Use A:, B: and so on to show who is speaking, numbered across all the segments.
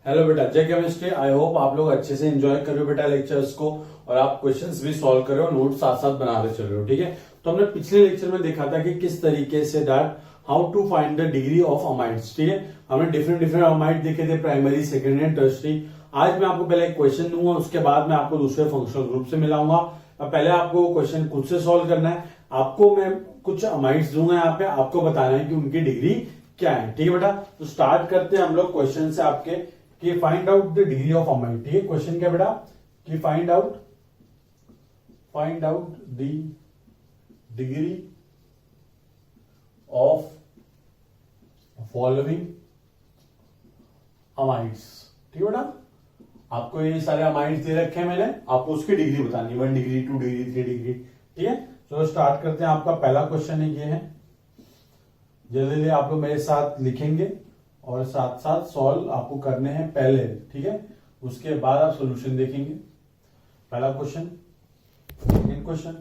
A: Hello बेटा, जय chemistry. I hope आप लोग अच्छे से एंजॉय कर रहे हो बेटा लेक्चर्स को, और आप क्वेश्चंस भी सॉल्व कर रहे हो, नोट साथ साथ बना रहे चल रहे हो। ठीक है, तो हमने पिछले लेक्चर में देखा था कि किस तरीके से that how to find the degree of amides. ठीक है, हमने डिफरेंट डिफरेंट अमाइड देखे थे, प्राइमरी, सेकेंडरी एंड टर्शरी। आज मैं आपको पहले एक क्वेश्चन दूंगा, उसके बाद मैं आपको दूसरे फंक्शनल ग्रुप से मिलाऊंगा। पहले आपको क्वेश्चन खुद से सॉल्व करना है। आपको मैं कुछ अमाइड्स दूंगा, यहाँ पे आपको बताना है कि उनकी डिग्री क्या है। ठीक है बेटा, तो स्टार्ट करते हैं हम लोग क्वेश्चन से आपके कि find out the degree of amide. ठीक है, क्वेश्चन क्या बेटा कि find out the degree of following amides. ठीक है बेटा, आपको ये सारे अमाइड्स दे रखे हैं मैंने, आपको उसकी डिग्री बतानी है, 1 डिग्री, 2 डिग्री, 3 डिग्री। ठीक है, चलो स्टार्ट करते हैं। आपका पहला क्वेश्चन है, ये है, जल्दी जल्दी आप लोग मेरे साथ लिखेंगे और साथ साथ सॉल्व आपको करने हैं पहले। ठीक है, उसके बाद आप सॉल्यूशन देखेंगे। पहला क्वेश्चन, सेकेंड क्वेश्चन,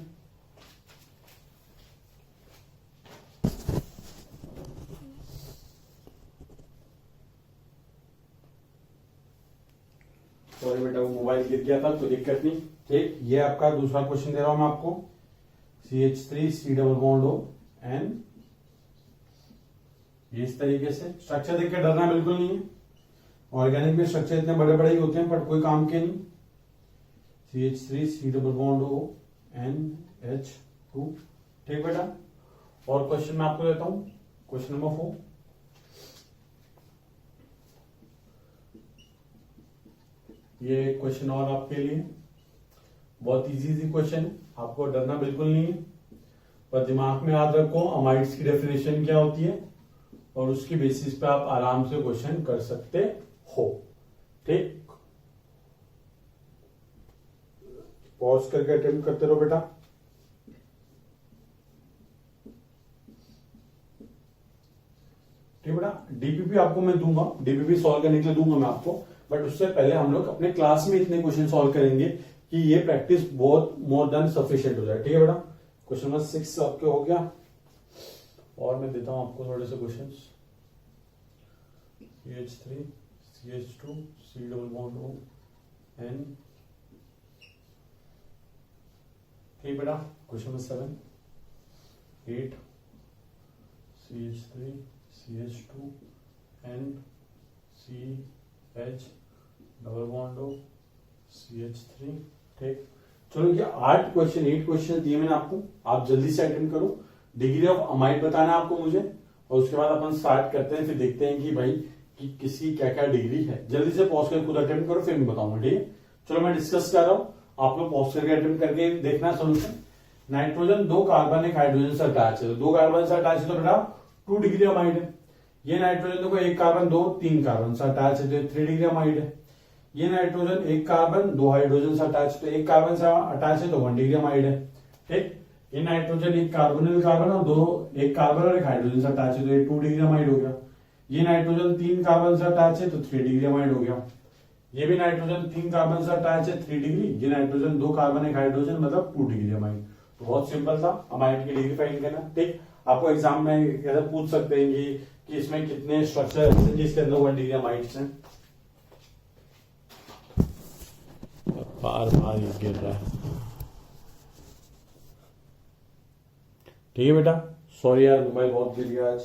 A: सॉरी बेटा वो मोबाइल गिर गया था तो दिक्कत नहीं। ठीक, ये आपका दूसरा क्वेश्चन दे रहा हूं मैं आपको, CH3 C++O ये इस तरीके से। स्ट्रक्चर देख के डरना बिल्कुल नहीं है, ऑर्गेनिक में स्ट्रक्चर इतने बड़े बड़े ही होते हैं बट कोई काम के नहीं। CH3 C++O NH2। ठीक बेटा, और क्वेश्चन मैं आपको देता हूं, क्वेश्चन नंबर 4। ये क्वेश्चन और आपके लिए बहुत इजी क्वेश्चन है, आपको डरना बिल्कुल नहीं है, पर दिमाग में याद रखो अमाइड्स की डेफिनेशन क्या होती है और उसकी बेसिस पे आप आराम से क्वेश्चन कर सकते हो। ठीक, पॉज करके अटेम्प्ट करते रहो बेटा। ठीक बेटा, डीपीपी आपको मैं दूंगा, डीपीपी सॉल्व करने के लिए दूंगा मैं आपको, बट उससे पहले हम लोग अपने क्लास में इतने क्वेश्चन सॉल्व करेंगे कि ये प्रैक्टिस बहुत मोर देन सफिशिएंट हो जाए। ठीक है बेटा, क्वेश्चन नंबर 6 आपके हो गया, और मैं देता हूं आपको थोड़े से question. CH3 CH2 C++O N। ठीक बेटा, question number 7 8 CH3 CH2 N CH++O CH3। ठीक, चलो ये 8 क्वेश्चन दिए मैंने आपको, आप जल्दी से अटेम्प्ट करो। डिग्री ऑफ अमाइड बताना है आपको मुझे, और उसके बाद अपन स्टार्ट करते हैं, फिर देखते हैं कि भाई कि किसी क्या क्या डिग्री है। जल्दी से पॉज करके खुद अटेम्प्ट करो, फिर मैं बताऊंगा। ठीक है, चलो मैं डिस्कस कर रहा हूं, आप लोग पॉज करके अटेम्प्ट करके देखना सोल्यूशन। नाइट्रोजन 2 कार्बन एक हाइड्रोजन से अटैच है, 2 कार्बन से अटैच है तो बेटा 2 डिग्री अमाइड है। ये नाइट्रोजन देखो 1 कार्बन 2 3 कार्बन से अटैच है तो 3 डिग्री अमाइड है। ये नाइट्रोजन 1 कार्बन 2 हाइड्रोजन से अटैच, तो 1 कार्बन से अटैच है तो 1 डिग्री अमाइड है। ठीक, ये नाइट्रोजन 1 कार्बोनिल कार्बन और 1 कार्बन और 1 हाइड्रोजन से अटैच है तो ये 2 डिग्री अमाइड हो गया। ये नाइट्रोजन 3 कार्बन से अटैच है तो 3 डिग्री अमाइड हो गया। ये भी नाइट्रोजन 3 कार्बन से अटैच है 3 डिग्री। ये नाइट्रोजन 2 कार्बन 1 हाइड्रोजन मतलब 2 डिग्री अमाइड। तो बहुत सिंपल था अमाइड की डिग्री फाइंड करना। ठीक, आपको एग्जाम में कैसे पूछ सकते हैं कि इसमें कितने स्ट्रक्चर हैं जिसके अंदर 1 डिग्री अमाइड्स हैं। बार बार ये गिर रहा है। ठीक है बेटा, सॉरी यार मोबाइल बहुत गिर गया आज।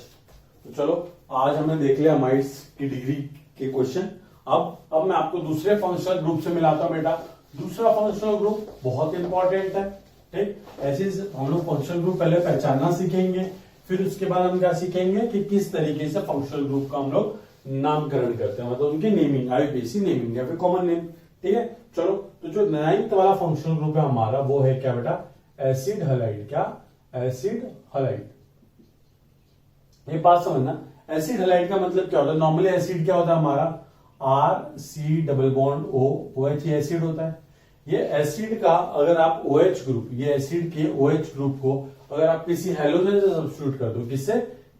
A: तो चलो आज हमने देख लिया अमाइड्स की डिग्री के क्वेश्चन। अब मैं आपको दूसरे फंक्शनल ग्रुप से मिलाता हूं बेटा। दूसरा फंक्शनल ग्रुप बहुत इंपॉर्टेंट है। ठीक, ऐसे हम लोग फंक्शनल ग्रुप पहले पहचानना सीखेंगे, फिर उसके बाद हम क्या सीखेंगे कि किस तरीके से फंक्शनल ग्रुप का हम लोग नामकरण करते हैं, मतलब उनकी नेमिंग, आईयूपीएसी नेमिंग या फिर कॉमन नेम। ठीक है, चलो तो जो 9th वाला फंक्शनल ग्रुप है हमारा वो है क्या बेटा, एसिड हलाइड। क्या, एसिड हलाइड। ये बात समझना, एसिड हलाइड का मतलब क्या होता है। नॉर्मली एसिड क्या होता है हमारा, RC++O OH ये एसिड होता है। ये एसिड का अगर आप OH ग्रुप, ये एसिड के OH ग्रुप को अगर आप किसी हेलोजन से सब्स्टिट्यूट कर दो, किससे,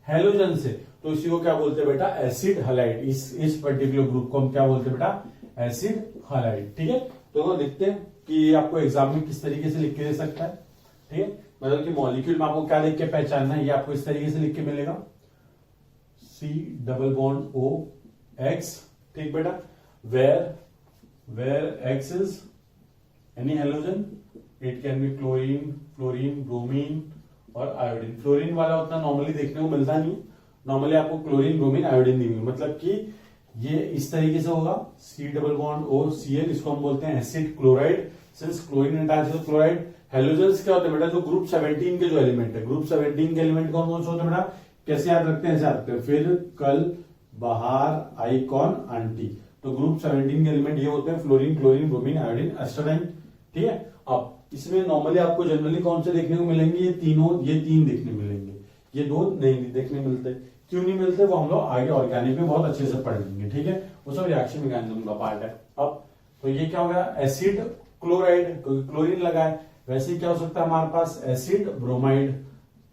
A: हेलोजन से, तो इसी को क्या बोलते हैं बेटा, एसिड हलाइड। इस पर्टिकुलर ग्रुप को हम क्या बोलते हैं बेटा, एसिड हलाइड। ठीक है, तो लिखते हैं कि आपको एग्जाम में किस तरीके से लिख के दे सकता है। ठीक है, मतलब कि मॉलिक्यूल में आपको क्या लिख के पहचानना है, ये आपको इस तरीके से लिख के मिलेगा, C++O X। ठीक बेटा, where X is any halogen, it can be chlorine, fluorine, bromine और आयोडीन। फ्लोरीन वाला उतना नॉर्मली देखने को मिलता नहीं, नॉर्मली आपको क्लोरीन, ब्रोमीन, आयोडीन दी हुई, मतलब कि ये इस तरीके से होगा C+O Cl, इसको हम बोलते हैं acid chloride, since chlorine attach है तो क्लोराइड। हेलोजेंस क्या होते हैं बेटा, जो ग्रुप 17 के जो एलिमेंट है, ग्रुप 17 के एलिमेंट कौन कौन से होते हैं बेटा, कैसे याद रखते हैं, ऐसे याद रखते हैं, फिर कल बाहर आइकॉन आंटी, तो ग्रुप 17 के एलिमेंट ये होते हैं फ्लोरीन, क्लोरीन, ब्रोमीन, आयोडीन, एस्टराइन। ठीक है, अब इसमें नॉर्मली आपको जनरली कौन से देखने को मिलेंगे, ये तीन देखने मिलेंगे, ये दो नहीं देखने मिलते। क्यों नहीं मिलते, वो हम लोग आगे ऑर्गेनिक में बहुत अच्छे से पढ़ लेंगे। ठीक है, वो सब रिएक्शन मैकेनिज्म का पार्ट है। अब तो ये क्या हो गया, एसिड क्लोराइड, क्योंकि क्लोरीन लगा है। वैसे क्या हो सकता है हमारे पास, एसिड ब्रोमाइड,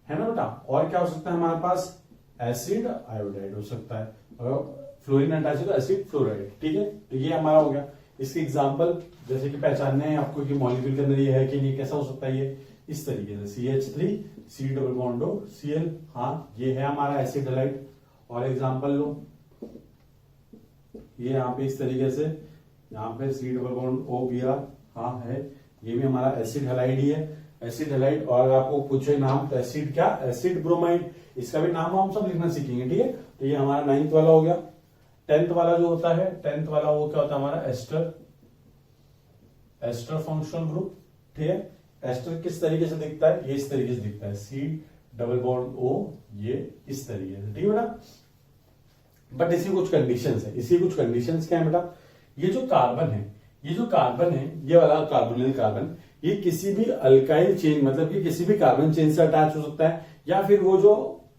A: है ना बेटा। और क्या हो सकता है हमारे पास, एसिड आयोडाइड हो सकता है, अगर फ्लोरीन अटैच है तो एसिड फ्लोराइड। ठीक है, तो ये हमारा हो गया। इसके एग्जाम्पल जैसे कि पहचानने हैं आपको कि मॉलिक्यूल के अंदर ये है कि नहीं, कैसा हो सकता है ये, इस तरीके से CH3 C+O Cl, हाँ ये है हमारा एसिड हैलाइड। और एग्जाम्पल लो, ये यहाँ पे इस तरीके से, यहाँ पे C+O Br, हाँ है, ये भी हमारा एसिड हैलाइड ही है, एसिड हैलाइड। और अगर आपको पूछे नाम तो एसिड क्या, एसिड ब्रोमाइड, इसका भी नाम हम सब लिखना सीखेंगे। ठीक है, तो ये हमारा 9th वाला हो गया। 10th वाला जो होता है, 10th वाला वो क्या होता है हमारा, एस्टर फंक्शनल ग्रुप। ठीक है, एस्टर किस तरीके से दिखता है, ये इस तरीके से दिखता है, C+O, ये इस तरीके से। ठीक है बेटा, बट इसकी कुछ कंडीशंस है। इसकी कुछ कंडीशंस क्या है बेटा, ये जो कार्बन है, ये वाला कार्बोनिल कार्बन, ये किसी भी अल्काइल चेन, मतलब कि किसी भी कार्बन चेन से अटैच हो सकता है, या फिर वो जो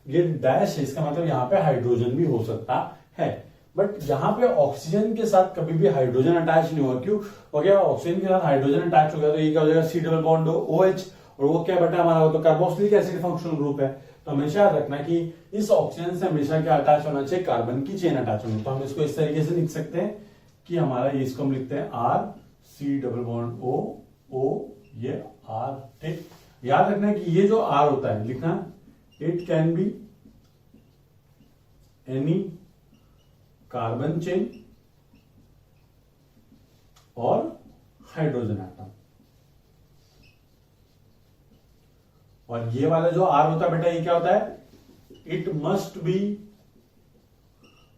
A: ये डैश है, इसका मतलब यहाँ पे हाइड्रोजन भी हो सकता है। बट यहाँ पे ऑक्सीजन के साथ कभी भी हाइड्रोजन अटैच नहीं हुआ। क्यों हो गया, ऑक्सीजन के साथ हाइड्रोजन अटैच हो गया तो ये क्या हो जाएगा, C+OH, और वो क्या बेटा हमारा, वो तो कार्बोक्सिलिक एसिड फंक्शनल ग्रुप है। तो हमेशा याद रखना कि इस ऑक्सीजन से हमेशा क्या अटैच होना चाहिए, कार्बन की चेन अटैच होनी। तो हम इसको इस तरीके से लिख सकते हैं कि हमारा ये, इसको हम लिखते हैं R C+O, ये R। ठीक, याद रखना कि ये जो R होता है, लिखना it can be any carbon chain और हाइड्रोजन एटम। और ये वाला जो R होता है बेटा, ये क्या होता है, it must be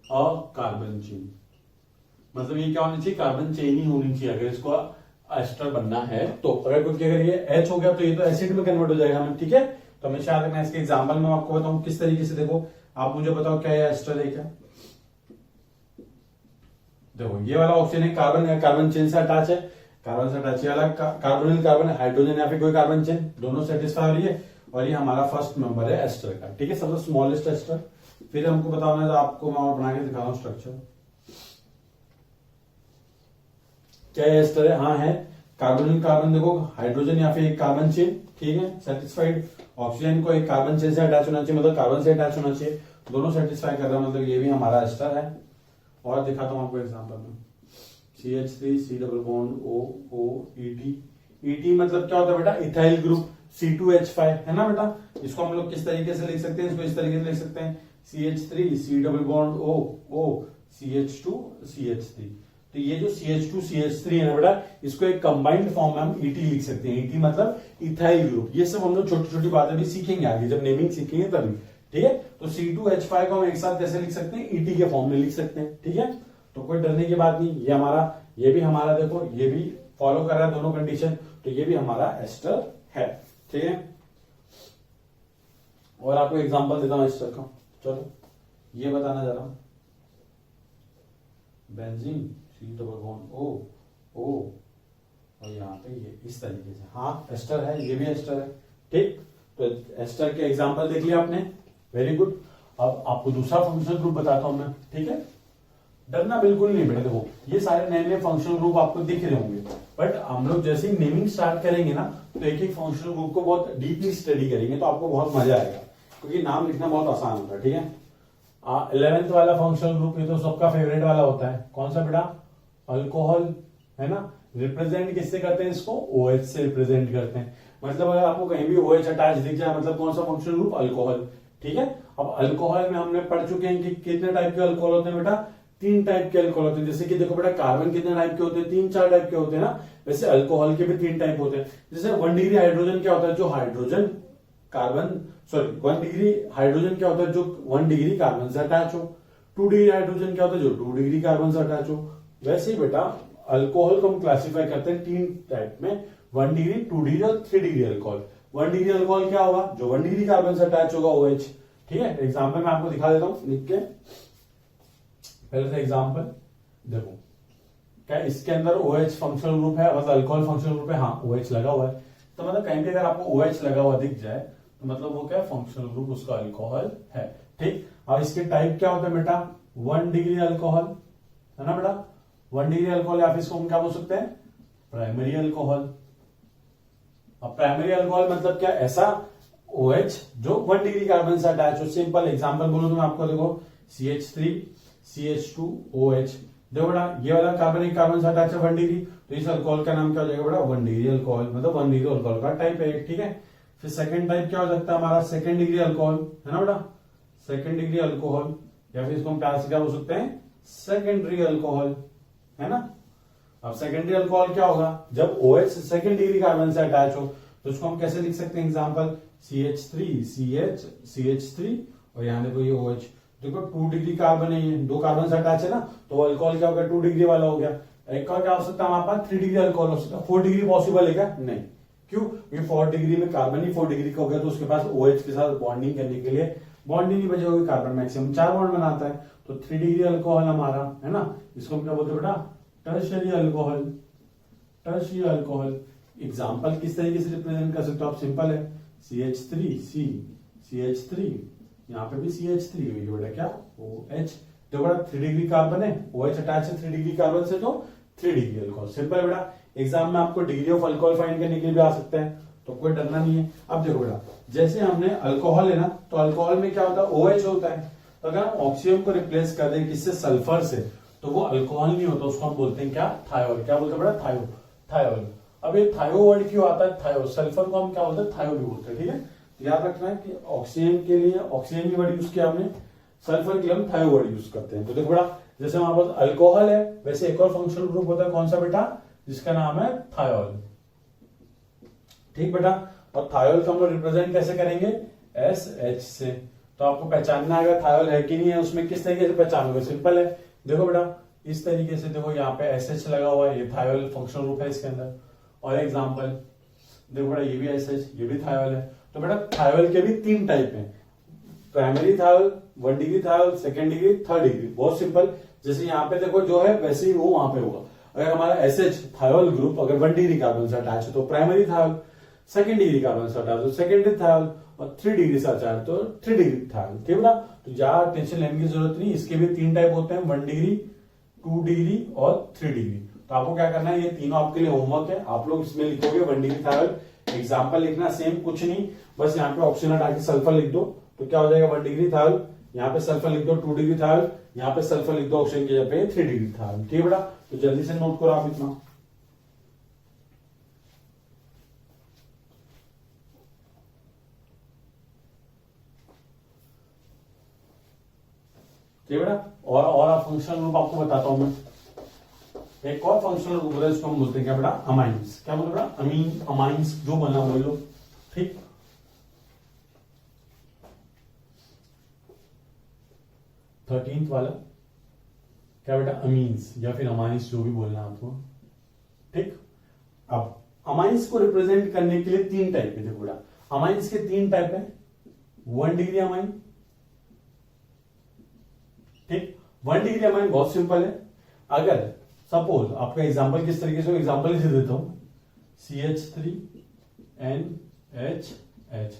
A: a carbon chain, मतलब ये क्या होनी चाहिए, कार्बन चेन ही होनी चाहिए अगर इसको एस्टर बनना है तो। अगर क्योंकि अगर ये H हो गया तो ये तो एसिड में कन्वर्ट हो जाएगा हमें। ठीक है, तो हमेशा याद रखना। इसके एग्जाम्पल में आपको बताऊं किस तरीके से, देखो आप मुझे बताओ क्या है एस्टर है क्या। देखो ये वाला ऑप्शन है, कार्बन चेन से अटैच है, कार्बन से अटैच वाला कार्बोनिल कार्बन, हाइड्रोजन या फिर कोई कार्बन चेन, दोनों सेटिस्फाई हो रही है। और ये हमारा फर्स्ट मेंबर है एस्टर का। ठीक है, सबसे स्मॉलेस्ट एस्टर। फिर हमको बताना है, तो आपको मैं और बना के दिखा रहा हूं स्ट्रक्चर। क्या एस्टर है, हाँ है कार्बोनिल कार्बन, देखो हाइड्रोजन या फिर एक कार्बन चेन। ठीक है, सेटिस्फाइड। ऑक्सीजन को एक कार्बन चेन से अटैच होना चाहिए, मतलब कार्बन से अटैच होना चाहिए, दोनों सेटिस्फाई कर रहा है, मतलब ये भी हमारा एस्टर है। और दिखाता हूं आपको एग्जांपल में, CH3 C+O ET मतलब क्या होता है बेटा, इथाइल ग्रुप, C2H5, है ना बेटा। इसको हम लोग किस तरीके से लिख सकते हैं, इसको इस तरीके से लिख सकते हैं, CH3 C+O CH2 CH3। तो ये जो CH2 CH3 है ना बेटा, इसको एक कंबाइंड फॉर्म में हम ET लिख सकते हैं। ET मतलब इथाइल ग्रुप। ये सब हम लोग छोटी छोटी बातें भी सीखेंगे आगे, जब नेमिंग सीखेंगे तभी। ठीक है, तो C2H5 को हम एक साथ कैसे लिख सकते हैं, ET के फॉर्म में लिख सकते हैं। ठीक है, तो कोई डरने की बात नहीं। ये भी हमारा देखो, ये भी फॉलो कर रहा है दोनों कंडीशन, तो ये भी हमारा एस्टर है। ठीक है, और आपको एग्जांपल देता हूं एस्टर का। चलो ये बताना जा रहा हूं, बेंजीन C+O और यहाँ पे ये इस तरीके से, हाँ एस्टर है, ये भी एस्टर है। ठीक, तो एस्टर के एग्जांपल देख लिया आपने, वेरी गुड। अब आपको दूसरा फंक्शनल ग्रुप बताता हूं मैं। ठीक है, डरना बिल्कुल नहीं बेटा। देखो ये सारे नए नए फंक्शनल ग्रुप आपको दिख रहे होंगे, बट हम लोग जैसे ही नेमिंग स्टार्ट करेंगे ना, तो एक एक फंक्शनल ग्रुप को बहुत डीपली स्टडी करेंगे, तो आपको बहुत मजा आएगा, क्योंकि नाम लिखना बहुत आसान होता है। ठीक है, 11th वाला फंक्शनल ग्रुप, ये तो सबका फेवरेट वाला होता है, कौन सा बेटा, अल्कोहल, है ना। रिप्रेजेंट किससे करते हैं इसको, OH से रिप्रेजेंट करते हैं। मतलब अगर आपको कहीं भी OH अटैच दिख जाए, मतलब कौन सा फंक्शनल ग्रुप, अल्कोहल। ठीक है, अब अल्कोहल में हमने पढ़ चुके हैं कि कितने टाइप के अल्कोहल होते हैं बेटा, तीन टाइप के अल्कोहल होते हैं। जैसे कि देखो बेटा कार्बन कितने टाइप के होते हैं, 3-4 टाइप के होते हैं ना, वैसे अल्कोहल के भी 3 टाइप होते हैं। जैसे 1 डिग्री हाइड्रोजन क्या होता है, जो हाइड्रोजन कार्बन 1 डिग्री हाइड्रोजन क्या होता है, जो 1 डिग्री कार्बन से अटैच हो। 2 डिग्री हाइड्रोजन क्या होता है, जो 2 डिग्री कार्बन से अटैच हो। वैसे ही बेटा अल्कोहल को हम क्लासिफाई करते हैं 3 टाइप में, 1 डिग्री, 2 डिग्री और 3 डिग्री अल्कोहल। 1 डिग्री अल्कोहल क्या होगा, जो 1 डिग्री कार्बन से अटैच होगा, OH। ठीक है, एग्जाम्पल मैं आपको दिखा देता हूं लिख के। पहले से एग्जाम्पल देखो, क्या इसके अंदर OH फंक्शनल ग्रुप है, मतलब अल्कोहल फंक्शनल ग्रुप है, हाँ OH लगा हुआ है। तो मतलब कहीं भी अगर आपको OH लगा हुआ दिख जाए तो मतलब वो क्या है, फंक्शनल ग्रुप उसका अल्कोहल है। ठीक, अब इसके टाइप क्या होता है बेटा, 1 डिग्री अल्कोहल है ना बेटा, 1 डिग्री अल्कोहल, या फिर इसको हम क्या बोल सकते हैं, प्राइमरी अल्कोहल। अब प्राइमरी अल्कोहल मतलब क्या, ऐसा OH जो 1 डिग्री कार्बन से अटैच हो। सिंपल एग्जांपल बोलो तो मैं आपको, देखो CH3 CH2OH, देखो बेटा ये वाला कार्बन एक कार्बन से अटैच है 1 डिग्री, तो इस अल्कोहल का नाम क्या हो जाएगा बेटा, 1 डिग्री अल्कोहल, मतलब 1 डिग्री अल्कोहल का टाइप है। ठीक है, फिर सेकंड टाइप क्या हो सकता है हमारा, 2nd डिग्री अल्कोहल है ना बेटा, 2nd डिग्री अल्कोहल, या फिर इसको हम प्यार से क्या बोल सकते हैं, सेकेंडरी अल्कोहल है ना। अब सेकेंडरी अल्कोहल क्या होगा, जब OH 2nd डिग्री कार्बन से अटैच हो, तो उसको हम कैसे लिख सकते हैं, एग्जांपल CH3 CH CH3 और यहाँ देखो ये OH, देखो 2 डिग्री कार्बन है, ये 2 कार्बन से अटैच है ना, तो वो अल्कोहल क्या हो गया, 2 डिग्री वाला हो गया। एक का क्या हो सकता है हमारे पास, 3 डिग्री अल्कोहल हो सकता है। 4 डिग्री पॉसिबल है क्या, नहीं, क्यों, ये 4 डिग्री में कार्बन ही 4 डिग्री का हो गया, तो उसके पास OH के साथ बॉन्डिंग करने के लिए बॉन्डिंग नहीं बची होगी, कार्बन मैक्सिमम 4 बॉन्ड बनाता है, तो 3 डिग्री अल्कोहल हमारा है ना। इसको हम क्या बोलते हैं बेटा, tertiary alcohol, tertiary alcohol. Example किस तरीके से रिप्रेजेंट कर सकते हो आप, सिंपल है, CH3 CH3, यहाँ पे भी CH3 हुई बेटा क्या, OH, तो बेटा 3 डिग्री कार्बन है, OH अटैच है 3 डिग्री कार्बन से, तो 3 डिग्री अल्कोहल। सिंपल है बेटा, एग्जाम में आपको डिग्री ऑफ अल्कोहल फाइंड करने के लिए भी आ सकते हैं, तो कोई डरना नहीं है। अब देखो बेटा, जैसे हमने अल्कोहल है ना, तो अल्कोहल में क्या होता है, OH होता है, तो अगर हम ऑक्सीजन को रिप्लेस कर दें किससे, सल्फर से, तो वो अल्कोहल नहीं होता, उसको हम बोलते हैं क्या, थायोल। क्या बोलते हैं बेटा, थायो, थायोल। अब ये थायो वर्ड क्यों आता है, थायो, सल्फर को हम क्या बोलते हैं, थायो भी बोलते हैं। ठीक है, तो याद रखना है कि ऑक्सीजन के लिए ऑक्सीजन की वर्ड यूज किया हमने, सल्फर के लिए हम थायो वर्ड यूज करते हैं। तो देखो बेटा, जैसे हमारे पास अल्कोहल है, वैसे एक और फंक्शनल ग्रुप होता है, कौन सा बेटा, जिसका नाम है थायोल। ठीक बेटा, और थायोल को हम लोग रिप्रेजेंट कैसे करेंगे, SH से। तो आपको पहचानना आएगा थायोल है कि नहीं है, उसमें किस तरीके से पहचानोगे, सिंपल है, देखो बेटा इस तरीके से, देखो यहाँ पे SH लगा हुआ है, ये थायोल फंक्शनल ग्रुप है इसके अंदर। और एग्जांपल देखो बेटा, ये भी SH, ये भी थायोल है। तो बेटा थायोल के भी 3 टाइप हैं, primary thiol, 1 degree thiol, 2nd degree, 3rd degree. बहुत सिंपल, जैसे यहाँ पे देखो जो है वैसे ही वो वहां पे होगा। अगर हमारा SH थायोल ग्रुप अगर 1 डिग्री कार्बन से अटैच है तो primary thiol, 2nd degree carbon से अटैच तो सेकेंडरी थायोल, और 3 डिग्री से अटैच तो 3 डिग्री थायोल। ठीक है ना, तो ज्यादा टेंशन लेने की जरूरत नहीं, इसके भी 3 टाइप होते हैं, 1 डिग्री, 2 डिग्री और 3 डिग्री। तो आपको क्या करना है, ये तीनों आपके लिए होमवर्क है, आप लोग इसमें लिखोगे 1 डिग्री थायोल, एग्जाम्पल लिखना सेम, कुछ नहीं, बस यहाँ पे ऑप्शन हटा के सल्फर लिख दो, तो क्या हो जाएगा 1 डिग्री थायोल, यहाँ पे सल्फर लिख दो 2 डिग्री थायोल, यहाँ पे सल्फर लिख दो ऑप्शन की जगह पे 3 डिग्री थायोल। ठीक है बेटा, तो जल्दी से नोट करो आप इतना। ठीक है बेटा, और फंक्शनल ग्रुप आपको बताता हूं मैं, एक और फंक्शनल ग्रुप है, इसको हम बोलते हैं क्या बेटा, अमाइंस। क्या बोलते हैं बेटा, अमीन, अमाइंस, जो बना बोल लो। ठीक, 13th वाला क्या बेटा, अमीन्स या फिर अमाइंस, जो भी बोलना है आपको। ठीक, अब अमाइंस को रिप्रेजेंट करने के लिए 3 टाइप है। देखो बेटा, अमाइंस के 3 टाइप है, 1 डिग्री अमाइन। ठीक, 1 डिग्री अमाइन बहुत सिंपल है। अगर सपोज आपका एग्जांपल किस तरीके से, एग्जांपल इसे देता हूं, CH3NHH।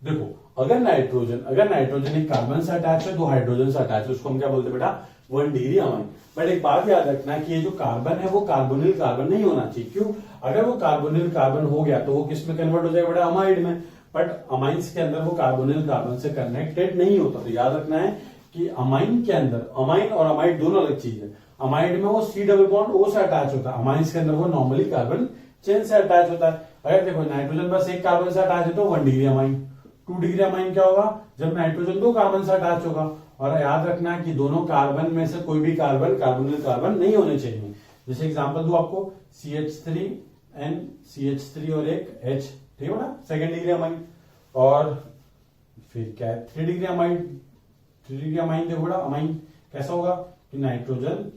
A: देखो अगर नाइट्रोजन एक कार्बन से अटैच है, 2 हाइड्रोजन से अटैच है, उसको हम क्या बोलते हैं बेटा, 1 डिग्री अमाइन। बट एक बात याद रखना कि ये जो कार्बन है वो कार्बोनिल कार्बन नहीं होना चाहिए। क्यों, अगर वो कार्बोनिल कार्बन हो गया तो वो किस में कन्वर्ट हो जाएगा बेटा, अमाइड में। बट अमाइंस के अंदर वो कार्बोनिल कार्बन से कनेक्टेड नहीं होता। तो याद रखना है कि अमाइन के अंदर, अमाइन और अमाइड दोनों अलग चीज है। अमाइड में वो C डबल बॉन्ड O से अटैच होता है, अमाइंस के अंदर वो नॉर्मली कार्बन चेन से अटैच होता है। अगर देखो नाइट्रोजन बस एक कार्बन से अटैच है तो 1 डिग्री अमाइन। 2 डिग्री अमाइन क्या होगा, जब नाइट्रोजन 2 कार्बन से अटैच होगा, और याद रखना है कि दोनों कार्बन में से कोई भी कार्बन कार्बोनिल कार्बन नहीं होने चाहिए। जैसे एग्जांपल दो आपको, CH3N CH3 और एक H, ठीक है ना, सेकेंड डिग्री अमाइन। और फिर क्या है, 3 डिग्री अमाइन। 3 डिग्री अमाइन देखो बेटा, अमाइन कैसा होगा कि नाइट्रोजन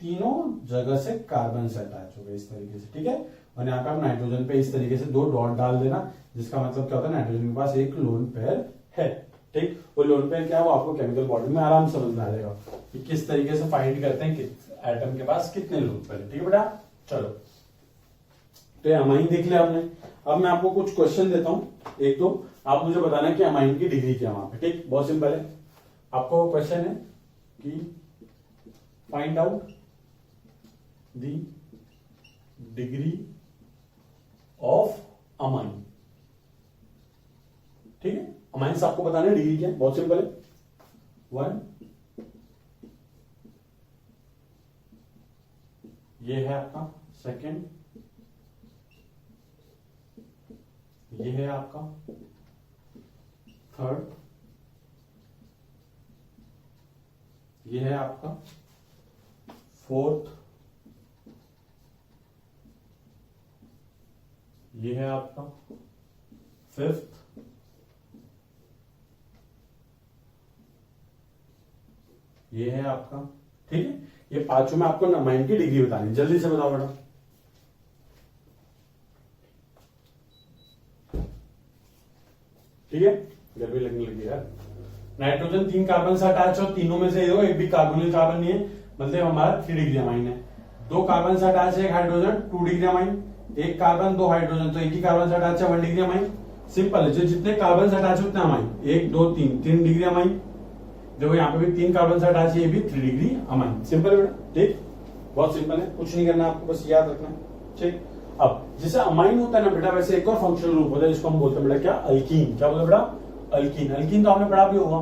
A: तीनों जगह से कार्बन से अटैच होगा इस तरीके से, ठीक है। और यहाँ पे आप नाइट्रोजन पे इस तरीके से 2 डॉट डाल देना, जिसका मतलब क्या होता है, नाइट्रोजन के पास एक लोन पेयर है, ठीक। वो लोन पेयर क्या है, वो आपको केमिकल बॉडी में आराम से समझ में आ जाएगा कि किस तरीके से फाइंड करते हैं कि एटम के पास कितने लोन पेयर है, ठीक है बेटा। चलो, तो ये अमाइन देख लिया हमने। अब मैं आपको कुछ क्वेश्चन देता हूं, एक दो, आप मुझे बताना कि अमाइन की डिग्री क्या है वहां पे, ठीक। बहुत सिंपल है। आपको क्वेश्चन है कि find out the degree of amine, ठीक है। अमाइंस आपको बताना है डिग्री क्या है, बहुत सिंपल है। 1, ये है आपका सेकंड, ये है आपका थर्ड, ये है आपका फोर्थ, ये है आपका फिफ्थ, ये है आपका, ठीक है। ये पांचों में आपको अमाइन की डिग्री बतानी, जल्दी से बताओ बेटा। ठीक है, गर्मी लगने लगी यार। नाइट्रोजन 3 कार्बन से अटैच और तीनों में से एक भी कार्बोनिल कार्बन नहीं है, मतलब हमारा 3 डिग्री अमाइन है। 2 कार्बन से अटैच है, एक हाइड्रोजन 2 डिग्री अमाइन, एक कार्बन 2 हाइड्रोजन, तो एक ही कार्बन से अटैच है 1 डिग्री अमाइन। सिंपल है, जो जितने कार्बन से अटैच उतने अमाइन, 1 2 3 डिग्री अमाइन। देखो यहाँ पे भी 3 कार्बन से अटैच है, ये भी 3 डिग्री अमाइन। सिंपल है बेटा, ठीक, बहुत सिंपल है, कुछ नहीं करना आपको, बस याद रखना है, ठीक। अब जैसे अमाइन होता है ना बेटा, वैसे एक और फंक्शनल ग्रुप होता है जिसको हम बोलते हैं बेटा क्या, अल्कीन। क्या बोलते हैं बेटा, अल्कीन। अल्कीन तो आपने पढ़ा भी होगा,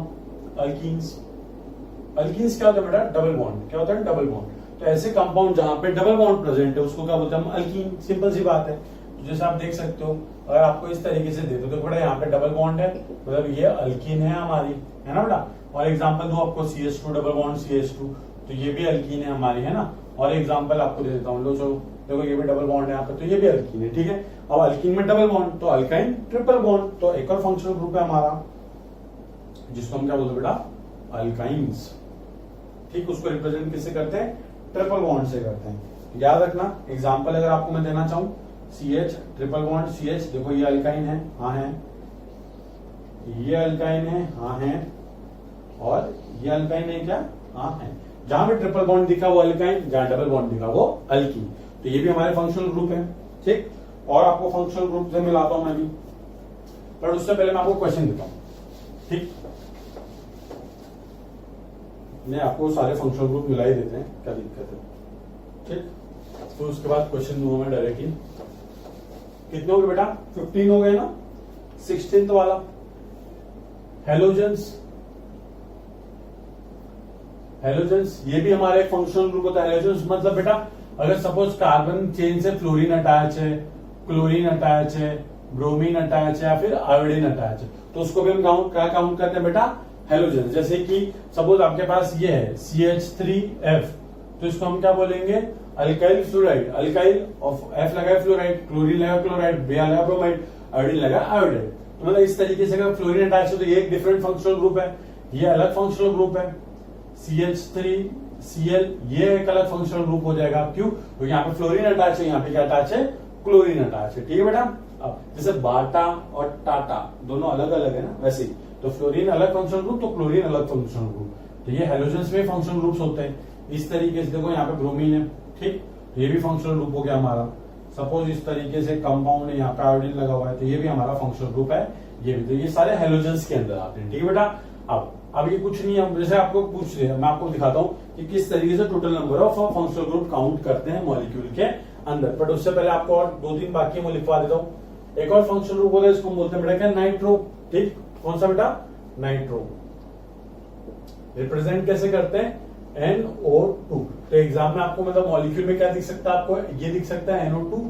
A: अल्कीन्स। अल्कीन्स क्या होता है बेटा, डबल बॉन्ड। क्या होता है, डबल बॉन्ड। तो ऐसे कंपाउंड जहां पे डबल बॉन्ड प्रेजेंट है उसको क्या बोलते हैं हम, अल्कीन। सिंपल सी बात है। तो जैसे आप देख सकते हो, अगर आपको इस तरीके से दे दो तो बेटा यहाँ पे डबल बॉन्ड है, मतलब ये अल्कीन है हमारी, है ना बेटा। और एग्जांपल दो आपको, CH2 डबल बॉन्ड CH2, तो ये भी अल्कीन है हमारी, है ना। और एग्जांपल आपको दे देता हूँ, लो चलो, देखो ये भी डबल बॉन्ड है यहाँ पे, तो ये भी अल्कीन है, ठीक है। अब अल्कीन में डबल बॉन्ड तो अल्काइन ट्रिपल बॉन्ड, तो एक और फंक्शनल ग्रुप है हमारा जिसको हम क्या बोलते हैं बेटा, अल्काइंस, ठीक। उसको रिप्रेजेंट किससे करते हैं, ट्रिपल बॉन्ड से करते हैं। याद रखना, एग्जांपल अगर आपको मैं देना चाहूं, CH ट्रिपल बॉन्ड CH, देखो ये अल्काइन है, हाँ है, ये अल्काइन है, हाँ है, और ये अल्काइन है क्या, हाँ है। जहां भी ट्रिपल बॉन्ड दिखा वो अल्काइन, जहां डबल बॉन्ड दिखा वो अल्कीन। तो ये भी हमारे फंक्शनल ग्रुप है, ठीक। और आपको फंक्शनल ग्रुप से मिलाता हूं मैं भी, पर उससे पहले मैं आपको क्वेश्चन देता हूं, ठीक। मैं आपको सारे फंक्शनल ग्रुप मिला ही देते हैं, क्या दिक्कत है, ठीक। तो उसके बाद क्वेश्चन दूंगा मैं डायरेक्टली। कितने हो गए बेटा, 15 हो गए ना। 16th वाला, हेलोजेंस। हेलोजेंस ये भी हमारा एक फंक्शनल ग्रुप होता है। हेलोजेंस मतलब बेटा, अगर सपोज कार्बन चेन से फ्लोरीन अटैच है, क्लोरीन अटैच है, ब्रोमीन अटैच है, या फिर आयोडीन अटैच है, तो उसको भी हम क्या काउंट करते हैं बेटा, हेलोजेंस। जैसे कि सपोज आपके पास ये है CH3F, तो इसको हम क्या बोलेंगे, alkyl fluoride. Alkyl of F लगा फ्लोराइड, क्लोरीन लगा क्लोराइड, Br लगा ब्रोमाइड, आयोडीन लगा आयोडाइड। तो मतलब इस तरीके से अगर फ्लोरीन अटैच है तो ये एक डिफरेंट फंक्शनल ग्रुप है, ये अलग फंक्शनल ग्रुप है। CH3Cl ये एक अलग फंक्शनल ग्रुप हो जाएगा। क्यों, क्योंकि यहाँ पे फ्लोरीन अटैच है, यहाँ पे क्या अटैच है, क्लोरीन अटैच है, ठीक है बेटा। अब जैसे बाटा और टाटा दोनों अलग अलग है ना, वैसे ही तो फ्लोरीन अलग फंक्शनल ग्रुप, तो क्लोरीन अलग फंक्शनल ग्रुप। तो ये हेलोजेंस में फंक्शनल ग्रुप्स होते हैं इस तरीके से। देखो यहाँ पे ब्रोमीन है, ठीक, ये भी फंक्शनल ग्रुप हो गया हमारा। सपोज इस तरीके से कंपाउंड है, यहाँ पे आयोडीन लगा हुआ है, तो ये भी हमारा फंक्शनल ग्रुप है, ये भी। तो ये सारे हेलोजेंस के अंदर आते हैं, ठीक है बेटा। अब ये कुछ नहीं है, जैसे आपको पूछ रहे हैं, मैं आपको दिखाता हूँ कि किस तरीके से total number of functional group count करते हैं मॉलिक्यूल के अंदर। बट उससे पहले आपको और 2-3 बाकी मैं लिखवा देता हूँ। एक और फंक्शनल ग्रुप होता है, इसको हम बोलते हैं बेटा क्या, नाइट्रो, ठीक। कौन सा बेटा, नाइट्रो। रिप्रेजेंट कैसे करते हैं, NO2। तो एग्जाम में आपको मतलब मॉलिक्यूल में क्या दिख सकता है, आपको ये दिख सकता है NO2,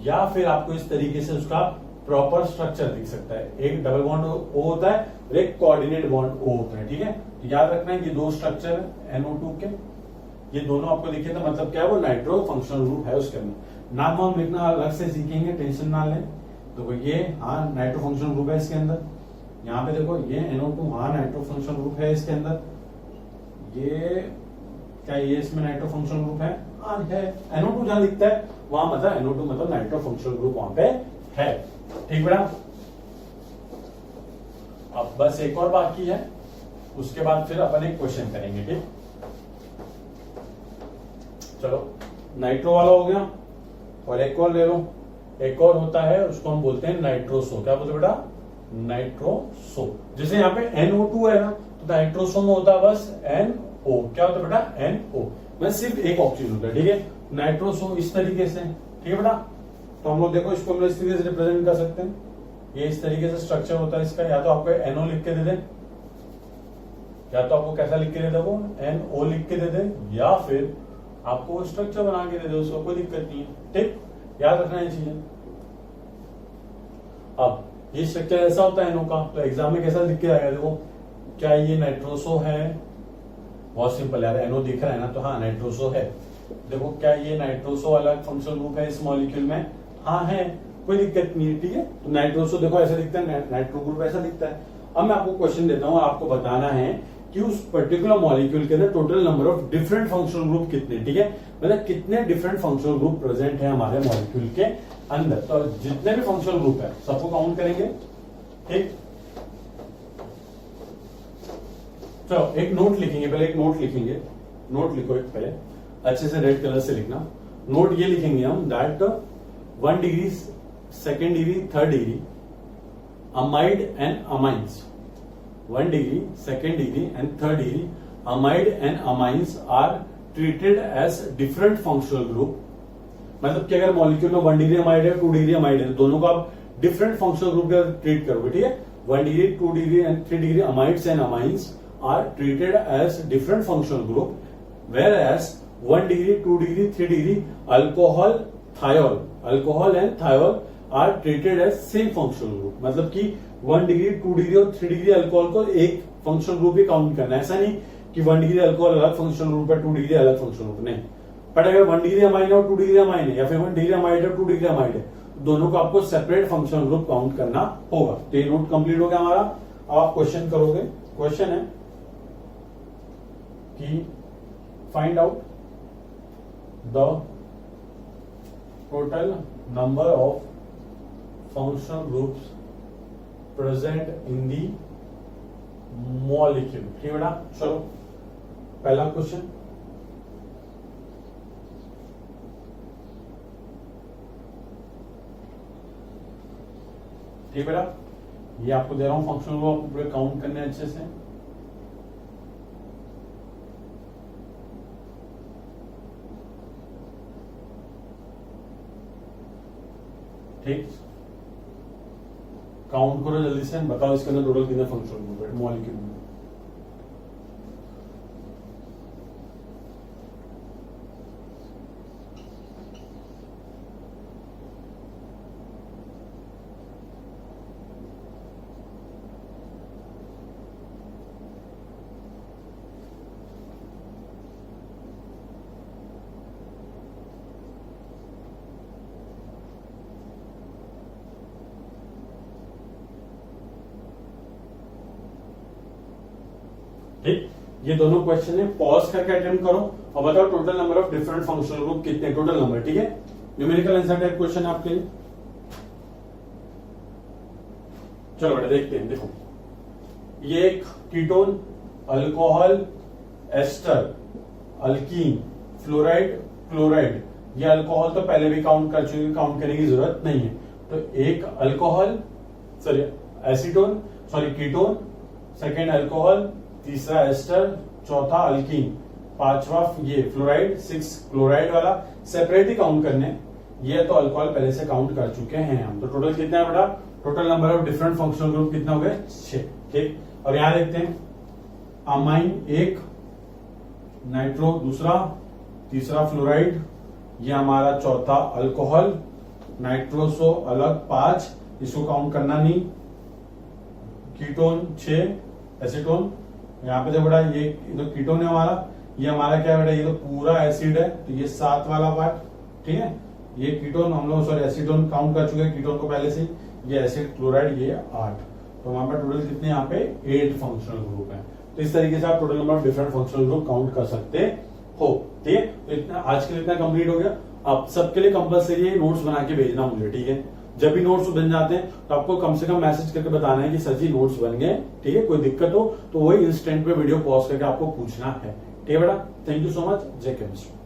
A: या फिर आपको इस तरीके से उसका प्रॉपर स्ट्रक्चर दिख सकता है। एक डबल बॉन्ड ओ होता है और एक कोऑर्डिनेट बॉन्ड ओ होता है, ठीक है। तो याद रखना है कि दो स्ट्रक्चर है NO2 के, ये दोनों आपको दिखे तो मतलब क्या है, वो नाइट्रो फंक्शनल ग्रुप है उसके अंदर। नाम वाम लिखना अलग से सीखेंगे, टेंशन ना लें। तो ये हाँ नाइट्रो फंक्शनल ग्रुप है इसके अंदर। यहाँ पे देखो ये NO2 हाँ नाइट्रो फंक्शनल ग्रुप है इसके अंदर। ये क्या ये इसमें नाइट्रो फंक्शनल ग्रुप है? हाँ है। NO2 जहां लिखता है वहां मतलब NO2 मतलब नाइट्रो फंक्शनल ग्रुप वहां पे है, ठीक बेटा। अब बस एक और बाकी है, उसके बाद फिर अपन एक क्वेश्चन करेंगे, ठीक। चलो नाइट्रो वाला हो गया और एक और ले लो। एक और होता है उसको हम बोलते हैं नाइट्रोसो। क्या बोलते बेटा? नाइट्रोसो। जैसे यहाँ पे NO2 है ना, तो नाइट्रोसो में होता है बस NO। क्या होता है बेटा? NO। मतलब सिर्फ एक ऑक्सीजन होता है, ठीक है। नाइट्रोसो इस तरीके से, ठीक है बेटा। तो हम लोग देखो इसको हम इस तरीके से रिप्रेजेंट कर सकते हैं। ये इस तरीके से स्ट्रक्चर होता है इसका। या तो आपको NO लिख के दे दे, या तो आपको कैसा लिख के दे दे, वो NO लिख के दे दे, या फिर आपको वो स्ट्रक्चर बना के दे दे, उसको कोई दिक्कत नहीं है, ठीक। याद रखना ये चीजें। अब ये स्ट्रक्चर ऐसा होता है NO का, तो एग्जाम में कैसा लिख के आएगा देखो। क्या ये नाइट्रोसो है? बहुत सिंपल यार, NO दिख रहा है ना, तो हाँ नाइट्रोसो है। देखो क्या ये नाइट्रोसो अलग फंक्शनल ग्रुप है इस मॉलिक्यूल में? हाँ है, कोई दिक्कत नहीं है, ठीक है। तो नाइट्रोसो देखो ऐसा दिखता है, नाइट्रो ग्रुप ऐसा दिखता है। अब मैं आपको क्वेश्चन देता हूँ, आपको बताना है कि उस पर्टिकुलर मॉलिक्यूल के अंदर total number of different functional group कितने, ठीक है। मतलब कितने डिफरेंट फंक्शनल ग्रुप प्रेजेंट है हमारे मॉलिक्यूल के अंदर। तो जितने भी फंक्शनल ग्रुप है सबको काउंट करेंगे, ठीक। चलो एक नोट लिखेंगे, पहले एक नोट लिखेंगे। नोट लिखो एक पहले, अच्छे से रेड कलर से लिखना। नोट ये लिखेंगे हम that 1 degree, 2nd degree, 3rd degree amide and amines, 1 degree, 2nd degree and 3rd degree amide and amines are treated as different functional group। मतलब कि अगर मॉलिक्यूल में 1 डिग्री अमाइड है, 2 डिग्री अमाइड है, दोनों को आप डिफरेंट फंक्शनल ग्रुप का ट्रीट करोगे, ठीक है। 1 degree, 2 degree and 3 degree amides and amines are treated as different functional group, whereas 1 degree, 2 degree, 3 degree alcohol, thiol, alcohol and thiol are treated as same functional group. मतलब कि 1 degree, 2 degree और 3 degree alcohol को एक functional group ही count करना है। ऐसा नहीं कि 1 डिग्री अल्कोहल अलग फंक्शनल ग्रुप है, 2 डिग्री अलग फंक्शनल ग्रुप, नहीं। बट अगर 1 डिग्री अमाइन है और 2 डिग्री अमाइन है, या फिर 1 डिग्री अमाइड है और 2 डिग्री अमाइड है, दोनों को आपको सेपरेट फंक्शनल ग्रुप काउंट करना होगा। तो ये नोट कंप्लीट हो गया हमारा। अब आप क्वेश्चन करोगे। क्वेश्चन है कि find out the total number of functional groups present in the molecule, ठीक है बेटा। चलो पहला क्वेश्चन, ठीक बेटा। ये आपको दे रहा हूं फंक्शनल ग्रुप, आपको पूरे काउंट करने अच्छे से। ठीक, काउंट करो जल्दी से, बताओ इसके अंदर टोटल कितने फंक्शनल ग्रुप है मॉलिक्यूल में। ठीक, ये दोनों क्वेश्चन है, पॉज करके अटेम्प्ट करो और बताओ total number of different functional group कितने, टोटल नंबर, ठीक है। न्यूमेरिकल आंसर टाइप क्वेश्चन है आपके लिए। चलो बेटा देखते हैं। देखो ये एक ketone, alcohol, ester, alkene, fluoride, chloride. ये अल्कोहल तो पहले भी काउंट कर चुके, काउंट करने की जरूरत नहीं है। तो एक alcohol, sorry acetone, sorry ketone, second alcohol, तीसरा एस्टर, चौथा अल्कीन, पांचवा ये फ्लोराइड, 6 क्लोराइड वाला। सेपरेट ही काउंट करने, ये तो अल्कोहल पहले से काउंट कर चुके हैं हम। तो टोटल कितना है बेटा? Total number of different functional group कितना हो गए? 6, ठीक। और यहां देखते हैं, अमाइन 1, नाइट्रो दूसरा, तीसरा फ्लोराइड, ये हमारा चौथा अल्कोहल, नाइट्रोसो अलग 5, इसको काउंट करना नहीं। कीटोन 6, एसीटोन यहाँ पे जो बेटा ये तो कीटोन है हमारा, ये हमारा क्या है बेटा, ये तो पूरा एसिड है, तो ये 7 वाला पार्ट, ठीक है। ये कीटोन हम लोग सॉरी एसीटोन काउंट कर चुके हैं कीटोन को पहले से, ये एसिड क्लोराइड ये 8, तो हमारे पास टोटल कितने यहाँ पे 8 फंक्शनल ग्रुप है। तो इस तरीके से आप total number of different functional group count कर सकते हो, ठीक है। तो इतना आज के लिए इतना कंप्लीट हो गया। अब सबके लिए कंपलसरी है नोट्स बना के भेजना मुझे, ठीक है। जब भी नोट्स बन जाते हैं तो आपको कम से कम मैसेज करके बताना है कि सर जी नोट्स बन गए, ठीक है। कोई दिक्कत हो तो वही इंस्टेंट पे वीडियो पॉज करके आपको पूछना है, ठीक है बेटा। Thank you so much. जय केमिस्ट्री।